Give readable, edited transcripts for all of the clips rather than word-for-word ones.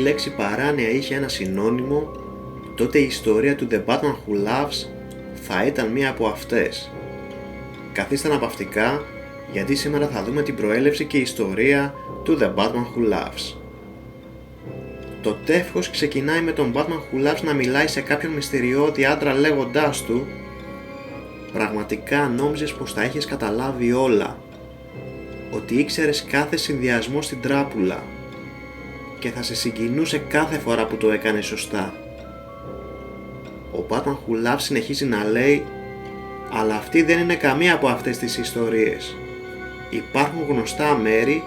λέξη παράνοια είχε ένα συνώνυμο, τότε η ιστορία του The Batman Who Loves θα ήταν μία από αυτές. Καθίστε αναπαυτικά, γιατί σήμερα θα δούμε την προέλευση και ιστορία του The Batman Who Loves. Το τεύχος ξεκινάει με τον Batman Who Loves να μιλάει σε κάποιον μυστηριώδη άντρα λέγοντάς του «Πραγματικά νόμιζες πως τα είχες καταλάβει όλα, ότι ήξερες κάθε συνδυασμό στην τράπουλα και θα σε συγκινούσε κάθε φορά που το έκανες σωστά». Ο Batman Who Loves συνεχίζει να λέει «Αλλά αυτή δεν είναι καμία από αυτές τις ιστορίες. Υπάρχουν γνωστά μέρη,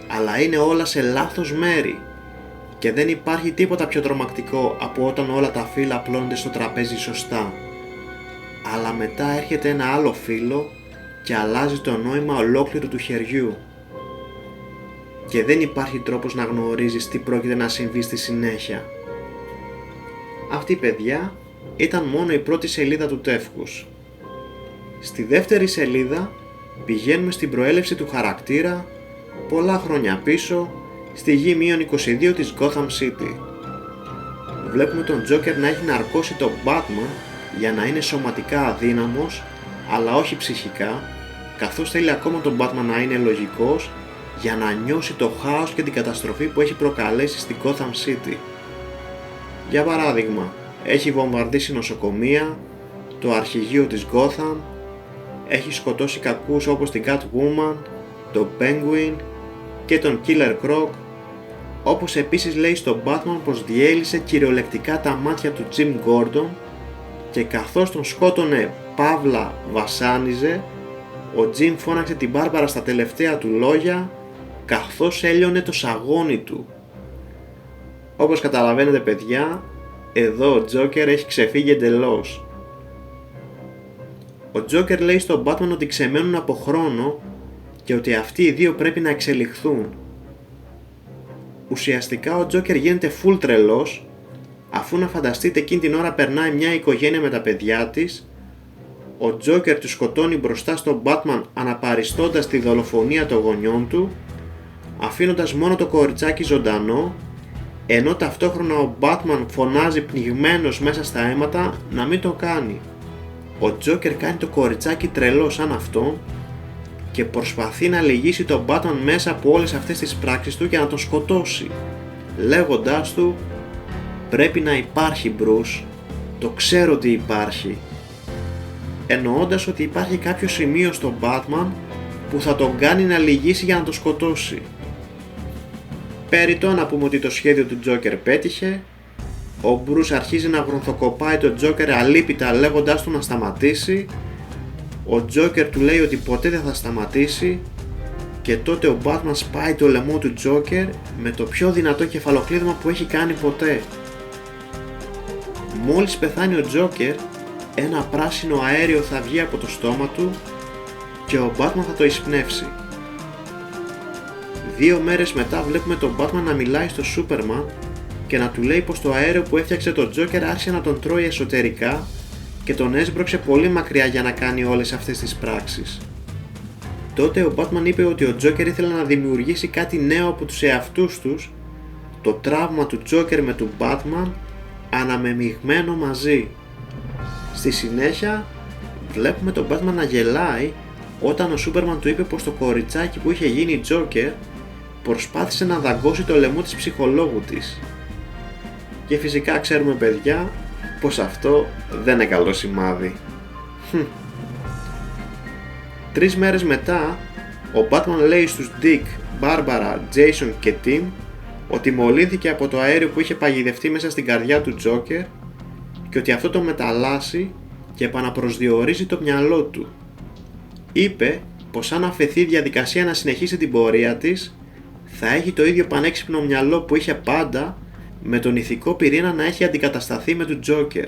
αλλά είναι όλα σε λάθος μέρη. Και δεν υπάρχει τίποτα πιο τρομακτικό από όταν όλα τα φύλλα απλώνονται στο τραπέζι σωστά. Αλλά μετά έρχεται ένα άλλο φύλλο και αλλάζει το νόημα ολόκληρου του χεριού. Και δεν υπάρχει τρόπος να γνωρίζεις τι πρόκειται να συμβεί στη συνέχεια». Αυτή, παιδιά, ήταν μόνο η πρώτη σελίδα του τεύχους. Στη δεύτερη σελίδα πηγαίνουμε στην προέλευση του χαρακτήρα πολλά χρόνια πίσω, στη γη -22 της Gotham City. Βλέπουμε τον Joker να έχει ναρκώσει τον Batman για να είναι σωματικά αδύναμος, αλλά όχι ψυχικά, καθώς θέλει ακόμα τον Batman να είναι λογικός για να νιώσει το χάος και την καταστροφή που έχει προκαλέσει στη Gotham City. Για παράδειγμα, έχει βομβαρδίσει νοσοκομεία, το αρχηγείο της Gotham, έχει σκοτώσει κακούς όπως την Catwoman, τον Penguin και τον Killer Croc, όπως επίσης λέει στον Batman πως διέλυσε κυριολεκτικά τα μάτια του Jim Gordon και καθώς τον σκότωνε παύλα βασάνιζε, ο Jim φώναξε την Μπάρμπαρα στα τελευταία του λόγια καθώς έλειωνε το σαγόνι του. Όπως καταλαβαίνετε, παιδιά, εδώ ο Joker έχει ξεφύγει εντελώς. Ο Joker λέει στον Batman ότι ξεμένουν από χρόνο και ότι αυτοί οι δύο πρέπει να εξελιχθούν. Ουσιαστικά ο Joker γίνεται full τρελός, αφού να φανταστείτε εκείνη την ώρα περνάει μια οικογένεια με τα παιδιά της, ο Joker του σκοτώνει μπροστά στον Batman αναπαριστώντας τη δολοφονία των γονιών του, αφήνοντας μόνο το κοριτσάκι ζωντανό, ενώ ταυτόχρονα ο Batman φωνάζει πνιγμένος μέσα στα αίματα να μην το κάνει. Ο Joker κάνει το κοριτσάκι τρελό σαν αυτόν και προσπαθεί να λυγίσει τον Batman μέσα από όλες αυτές τις πράξεις του και να τον σκοτώσει, λέγοντάς του «Πρέπει να υπάρχει, Bruce, το ξέρω ότι υπάρχει», εννοώντας ότι υπάρχει κάποιο σημείο στον Batman που θα τον κάνει να λυγίσει για να τον σκοτώσει. Περιττό να πούμε ότι το σχέδιο του Joker πέτυχε. Ο Bruce αρχίζει να γρονθοκοπάει τον Joker αλίπητα λέγοντάς του να σταματήσει. Ο Joker του λέει ότι ποτέ δεν θα σταματήσει και τότε ο Batman σπάει το λαιμό του Joker με το πιο δυνατό κεφαλοκλείδωμα που έχει κάνει ποτέ. Μόλις πεθάνει ο Joker, ένα πράσινο αέριο θα βγει από το στόμα του και ο Batman θα το εισπνεύσει. 2 μέρες μετά βλέπουμε τον Batman να μιλάει στο Superman και να του λέει πως το αέριο που έφτιαξε τον Joker άρχισε να τον τρώει εσωτερικά και τον έσπρωξε πολύ μακριά για να κάνει όλες αυτές τις πράξεις. Τότε ο Batman είπε ότι ο Joker ήθελε να δημιουργήσει κάτι νέο από τους εαυτούς τους, το τραύμα του Joker με του Batman αναμεμειγμένο μαζί. Στη συνέχεια βλέπουμε τον Batman να γελάει όταν ο Superman του είπε πως το κοριτσάκι που είχε γίνει Joker προσπάθησε να δαγκώσει το λαιμό της ψυχολόγου της. Και φυσικά ξέρουμε, παιδιά, πως αυτό δεν είναι καλό σημάδι. 3 μέρες μετά, ο Batman λέει στους Dick, Barbara, Jason και Tim ότι μολύνθηκε από το αέριο που είχε παγιδευτεί μέσα στην καρδιά του Joker και ότι αυτό το μεταλλάσσει και επαναπροσδιορίζει το μυαλό του. Είπε πως αν αφαιθεί η διαδικασία να συνεχίσει την πορεία της, θα έχει το ίδιο πανέξυπνο μυαλό που είχε πάντα, με τον ηθικό πυρήνα να έχει αντικατασταθεί με του Joker.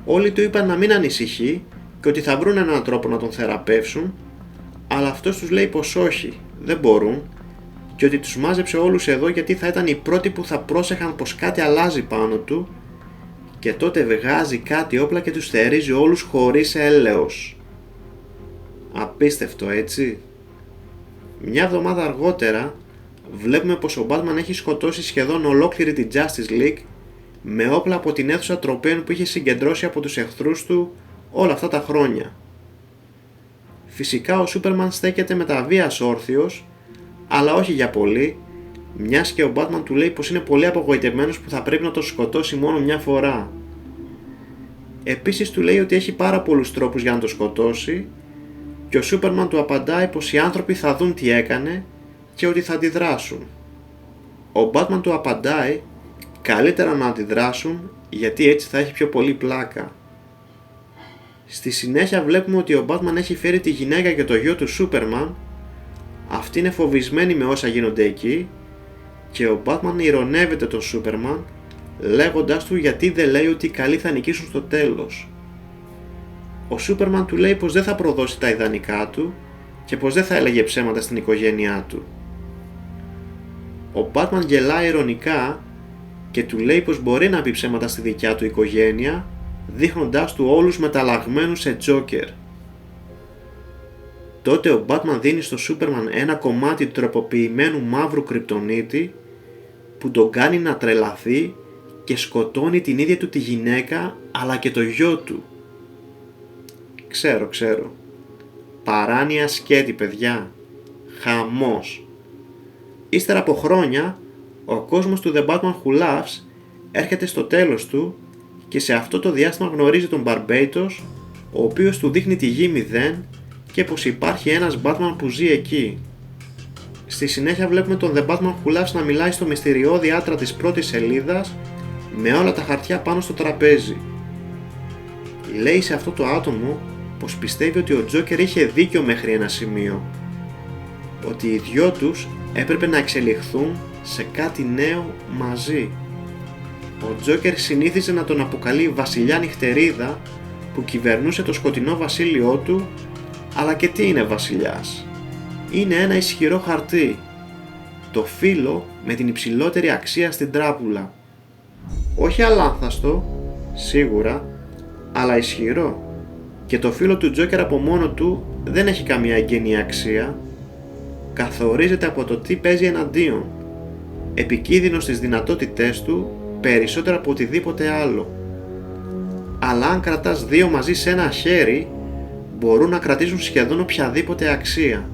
Όλοι του είπαν να μην ανησυχεί και ότι θα βρουν έναν τρόπο να τον θεραπεύσουν, αλλά αυτός τους λέει πως όχι, δεν μπορούν και ότι τους μάζεψε όλους εδώ γιατί θα ήταν οι πρώτοι που θα πρόσεχαν πως κάτι αλλάζει πάνω του και τότε βγάζει κάτι όπλα και τους θερίζει όλους χωρίς έλεος. Απίστευτο, έτσι. Μια εβδομάδα αργότερα βλέπουμε πως ο Batman έχει σκοτώσει σχεδόν ολόκληρη την Justice League με όπλα από την αίθουσα τροπέων που είχε συγκεντρώσει από τους εχθρούς του όλα αυτά τα χρόνια. Φυσικά ο Superman στέκεται με τα βίας όρθιος, αλλά όχι για πολύ, μιας και ο Batman του λέει πως είναι πολύ απογοητευμένος που θα πρέπει να το σκοτώσει μόνο μια φορά. Επίσης του λέει ότι έχει πάρα πολλούς τρόπους για να το σκοτώσει και ο Superman του απαντάει πως οι άνθρωποι θα δουν τι έκανε και ότι θα αντιδράσουν. Ο Batman του απαντάει καλύτερα να αντιδράσουν γιατί έτσι θα έχει πιο πολύ πλάκα. Στη συνέχεια βλέπουμε ότι ο Batman έχει φέρει τη γυναίκα και το γιο του Superman. Αυτοί είναι φοβισμένοι με όσα γίνονται εκεί και ο Batman ειρωνεύεται τον Superman λέγοντας του γιατί δεν λέει ότι οι καλοί θα νικήσουν στο τέλος. Ο Superman του λέει πως δεν θα προδώσει τα ιδανικά του και πως δεν θα έλεγε ψέματα στην οικογένειά του. Ο Batman γελάει ειρωνικά και του λέει πως μπορεί να πει ψέματα στη δικιά του οικογένεια, δείχνοντάς του όλους μεταλλαγμένους σε Joker. Τότε ο Batman δίνει στο Superman ένα κομμάτι του τροποποιημένου μαύρου κρυπτονίτη που τον κάνει να τρελαθεί και σκοτώνει την ίδια του τη γυναίκα αλλά και το γιο του. Ξέρω. Παράνοια σκέτη, παιδιά. Χαμός. Ύστερα από χρόνια, ο κόσμος του The Batman Who Laughs έρχεται στο τέλος του και σε αυτό το διάστημα γνωρίζει τον Barbatos, ο οποίος του δείχνει τη γη 0 και πως υπάρχει ένας Batman που ζει εκεί. Στη συνέχεια βλέπουμε τον The Batman Who Laughs να μιλάει στο μυστηριώδη άτρα της πρώτης σελίδας με όλα τα χαρτιά πάνω στο τραπέζι. Λέει σε αυτό το άτομο πως πιστεύει ότι ο Joker είχε δίκιο μέχρι ένα σημείο, ότι οι δυο τους έπρεπε να εξελιχθούν σε κάτι νέο μαζί. Ο Joker συνήθιζε να τον αποκαλεί βασιλιά νυχτερίδα που κυβερνούσε το σκοτεινό βασίλειό του, αλλά και τι είναι βασιλιάς? Είναι ένα ισχυρό χαρτί, το φύλλο με την υψηλότερη αξία στην τράπουλα. Όχι αλάνθαστο, σίγουρα, αλλά ισχυρό. Και το φύλλο του Joker από μόνο του δεν έχει καμία εγγενή αξία. Καθορίζεται από το τι παίζει εναντίον. Επικίνδυνο στις δυνατότητές του περισσότερο από οτιδήποτε άλλο. Αλλά αν κρατάς δύο μαζί σε ένα χέρι, μπορούν να κρατήσουν σχεδόν οποιαδήποτε αξία.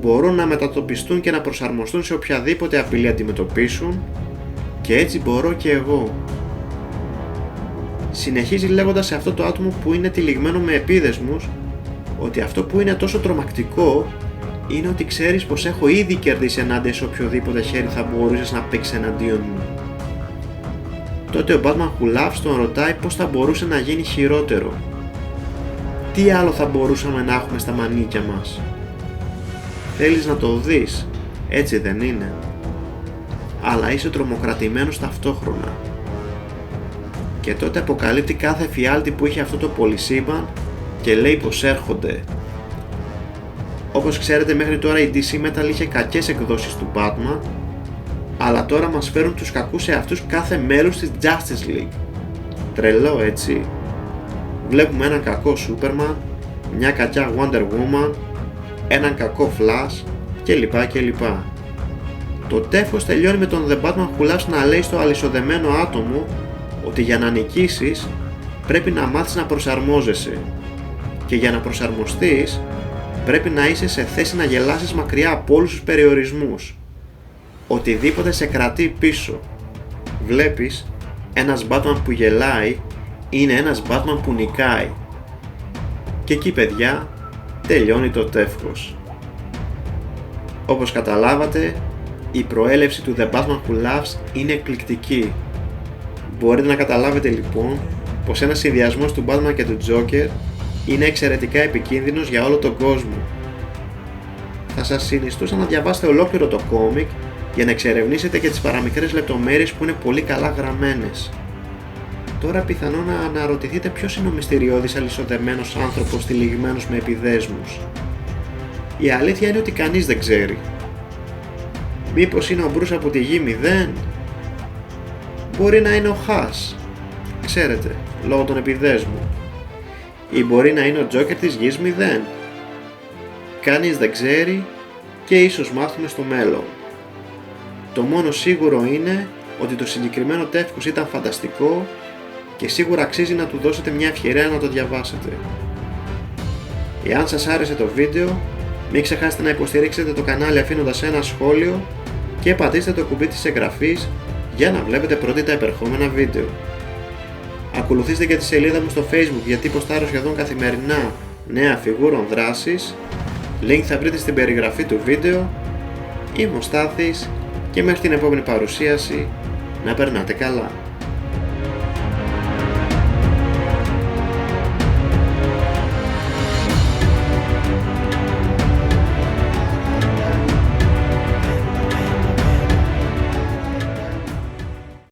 Μπορούν να μετατοπιστούν και να προσαρμοστούν σε οποιαδήποτε απειλή αντιμετωπίσουν και έτσι μπορώ και εγώ. Συνεχίζει λέγοντας σε αυτό το άτομο που είναι τυλιγμένο με επίδεσμους ότι αυτό που είναι τόσο τρομακτικό είναι ότι ξέρεις πως έχω ήδη κερδίσει ενάντια σε οποιοδήποτε χέρι θα μπορούσες να παίξεις εναντίον μου. Τότε ο Batman Who Laughs τον ρωτάει πως θα μπορούσε να γίνει χειρότερο. Τι άλλο θα μπορούσαμε να έχουμε στα μανίκια μας? Θέλεις να το δεις, έτσι δεν είναι? Αλλά είσαι τρομοκρατημένος ταυτόχρονα. Και τότε αποκαλύπτει κάθε φιάλτη που είχε αυτό το πολυσύμπαν και λέει πως έρχονται. Όπως ξέρετε, μέχρι τώρα η DC Metal είχε κακές εκδόσεις του Batman, αλλά τώρα μας φέρουν τους κακούς εαυτούς κάθε μέλους της Justice League. Τρελό, έτσι? Βλέπουμε έναν κακό Superman, μια κακιά Wonder Woman, έναν κακό Flash κλπ. Το τεύχος τελειώνει με τον The Batman Who Laughs να λέει στο αλυσοδεμένο άτομο ότι για να νικήσεις πρέπει να μάθεις να προσαρμόζεσαι και για να προσαρμοστείς πρέπει να είσαι σε θέση να γελάσεις μακριά από όλους τους περιορισμούς. Οτιδήποτε σε κρατεί πίσω. Βλέπεις, ένας Batman που γελάει είναι ένας Batman που νικάει. Και εκεί, παιδιά, τελειώνει το τεύχος. Όπως καταλάβατε, η προέλευση του The Batman Who Laughs είναι εκπληκτική. Μπορείτε να καταλάβετε λοιπόν πως ένας συνδυασμός του Batman και του Joker είναι εξαιρετικά επικίνδυνος για όλο τον κόσμο. Θα σας συνιστούσα να διαβάσετε ολόκληρο το κόμικ για να εξερευνήσετε και τις παραμικρές λεπτομέρειες που είναι πολύ καλά γραμμένες. Τώρα πιθανόν να αναρωτηθείτε ποιος είναι ο μυστηριώδης αλυσοδεμένος άνθρωπος τυλιγμένος με επιδέσμους. Η αλήθεια είναι ότι κανείς δεν ξέρει. Μήπως είναι ο Bruce από τη γη 0? Μπορεί να είναι ο Χας, ξέρετε, λόγω των επιδέσμων. Ή μπορεί να είναι ο Joker της γης 0. Κανείς δεν ξέρει και ίσως μάθουμε στο μέλλον. Το μόνο σίγουρο είναι ότι το συγκεκριμένο τεύχος ήταν φανταστικό και σίγουρα αξίζει να του δώσετε μια ευκαιρία να το διαβάσετε. Εάν σας άρεσε το βίντεο, μην ξεχάσετε να υποστηρίξετε το κανάλι αφήνοντας ένα σχόλιο και πατήστε το κουμπί της εγγραφής για να βλέπετε πρώτοι τα επερχόμενα βίντεο. Ακολουθήστε και τη σελίδα μου στο Facebook γιατί ποστάρω σχεδόν καθημερινά νέα φιγούρων δράσης. Link θα βρείτε στην περιγραφή του βίντεο. Είμαι ο Στάθης και μέχρι την επόμενη παρουσίαση να περνάτε καλά.